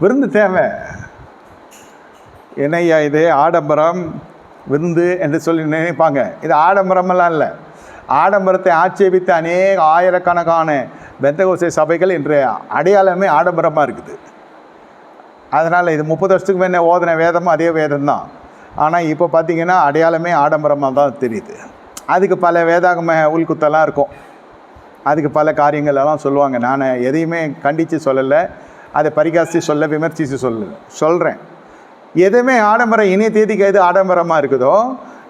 விருந்து தேவை. என்னையா இது ஆடம்பரம் விருந்து என்று சொல்லி நினைப்பாங்க. இது ஆடம்பரமெல்லாம் இல்லை. ஆடம்பரத்தை ஆட்சேபித்த அநேக ஆயிரக்கணக்கான பெந்தகோஸ்தே சபைகள் இன்று அடையாளமே ஆடம்பரமாக இருக்குது. அதனால் இது 30 வருஷத்துக்கு முன்னே ஓதின வேதமும் அதே வேதம் தான். ஆனால் இப்போ பார்த்திங்கன்னா அடையாளமே ஆடம்பரமாக தான் தெரியுது. அதுக்கு பல வேதாகம உள்குத்தெல்லாம் இருக்கும். அதுக்கு பல காரியங்கள் எல்லாம் சொல்லுவாங்க. நான் எதையுமே கண்டித்து சொல்லலை, அதை பரிகாசி சொல்ல, விமர்சித்து சொல்கிறேன். எதுவுமே ஆடம்பரம் இனிய தேதிக்கு எது ஆடம்பரமாக இருக்குதோ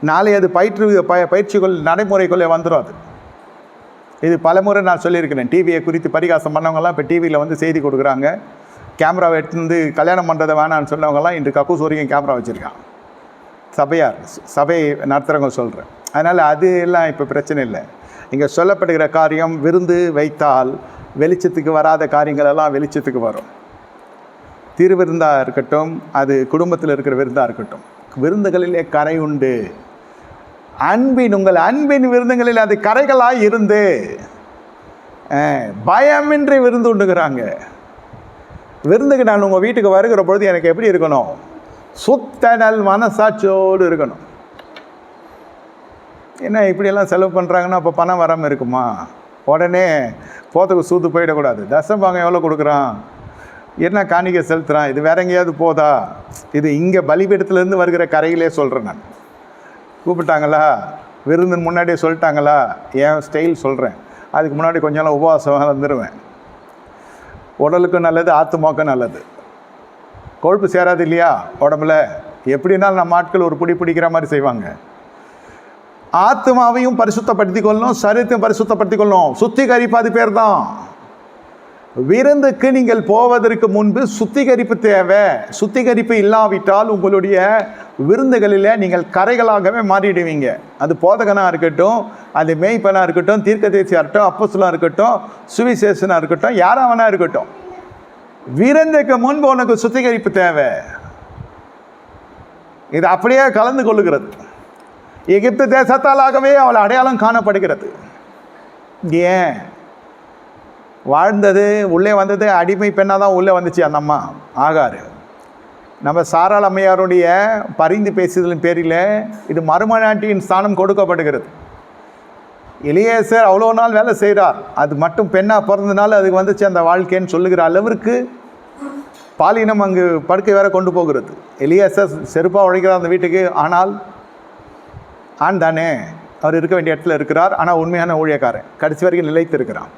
நாளை அது பயிற்சிகள் நடைமுறைக்குள்ளே வந்துடும். அது இது பலமுறை நான் சொல்லியிருக்கிறேன். டிவியை குறித்து பரிகாசம் பண்ணவங்கலாம் இப்போ டிவியில் வந்து செய்தி கொடுக்குறாங்க. கேமராவை எடுத்துருந்து கல்யாணம் பண்ணுறதை வேணான்னு சொன்னவங்கலாம் இன்று கக்கூஸ் வரைக்கும் கேமரா வச்சுருக்காங்க. சபை நடத்துகிறவங்க சொல்கிறேன். அதனால் அது எல்லாம் இப்போ பிரச்சனை இல்லை. இங்கே சொல்லப்படுகிற காரியம் விருந்து வைத்தால் வெளிச்சத்துக்கு வராத காரியங்கள் எல்லாம் வெளிச்சத்துக்கு வரும். திருவிருந்தாக இருக்கட்டும், அது குடும்பத்தில் இருக்கிற விருந்தாக இருக்கட்டும், விருந்துகளிலே கரை உண்டு. உங்கள் அன்பின் விருந்துகளில் அது கரைகளாக இருந்து பயமின்றி விருந்து உண்டுகிறாங்க. விருந்துக்கு நான் உங்கள் வீட்டுக்கு வருகிற பொழுது எனக்கு எப்படி இருக்கணும்? சுத்த நல் மனசாட்சியோடு இருக்கணும். என்ன இப்படியெல்லாம் செலவு பண்ணுறாங்கன்னா அப்போ பணம் வராமல் இருக்குமா? உடனே போத்துக்கு சூத்து போயிடக்கூடாது. தசம்பாங்க எவ்வளோ கொடுக்குறான், என்ன காணிக்கை செலுத்துகிறான், இது வேற எங்கேயாவது போதா? இது இங்கே பலிபீடத்துலேருந்து வருகிற கரையிலே சொல்கிறேன். நான் கூப்பிட்டாங்களா, விருந்தின் முன்னாடியே சொல்லிட்டாங்களா, என் ஸ்டைல் சொல்கிறேன். அதுக்கு முன்னாடி கொஞ்சம் நாள் உபவாசம் வந்துடுவேன். உடலுக்கும் நல்லது, ஆத்துமாக்கும் நல்லது. கொழுப்பு சேராது இல்லையா உடம்புல? எப்படின்னாலும் நம்ம ஆட்கள் ஒரு பிடிக்கிற மாதிரி செய்வாங்க. ஆத்மாவையும் பரிசுத்தப்படுத்தி கொள்ளணும், சரீரத்தையும் பரிசுத்தப்படுத்தி கொள்ளணும். சுத்திகரிப்பு அது பேர் தான். விருந்துக்கு நீங்கள் போவதற்கு முன்பு சுத்திகரிப்பு தேவை. சுத்திகரிப்பு இல்லாவிட்டால் உங்களுடைய விருந்துகளில் நீங்கள் கரைகளாகவே மாறிடுவீங்க. அது போதகனாக இருக்கட்டும், அது மேய்ப்பனாக இருக்கட்டும், தீர்க்கதரிசியாக இருக்கட்டும், அப்போஸ்தலனாக இருக்கட்டும், சுவிசேஷனாக இருக்கட்டும், யாராவனா இருக்கட்டும், விருந்துக்கு முன்பு உனக்கு சுத்திகரிப்பு தேவை. இது அப்படியே கலந்து கொள்ளுகிறது. எகிப்து தேசத்தாலாகவே அவள் அடையாளம் காணப்படுகிறது. ஏன் வாழ்ந்தது, உள்ளே வந்தது அடிமை பெண்ணாக தான் உள்ளே வந்துச்சு அந்த அம்மா ஆகாரு. நம்ம சாராள் அம்மையாருடைய பரிந்து பேசுதலின் பேரில் இது மருமநாட்டியின் ஸ்தானம் கொடுக்கப்படுகிறது. எலியேசர் அவ்வளோ நாள் வேலை செய்கிறார், அது மட்டும் பெண்ணாக பிறந்தனால அதுக்கு வந்துச்சு அந்த வாழ்க்கைன்னு சொல்லுகிற அளவிற்கு பாலினம் அங்கு படுக்கை வேற கொண்டு போகிறது. எலியேசர் செருப்பாக உழைக்கிறார் அந்த வீட்டுக்கு. ஆனால் ஆண் தானே, அவர் இருக்க வேண்டிய இடத்துல இருக்கிறார். ஆனால் உண்மையான ஊழியக்காரன், கடைசி வரைக்கும் நிலைத்து இருக்கிறான்.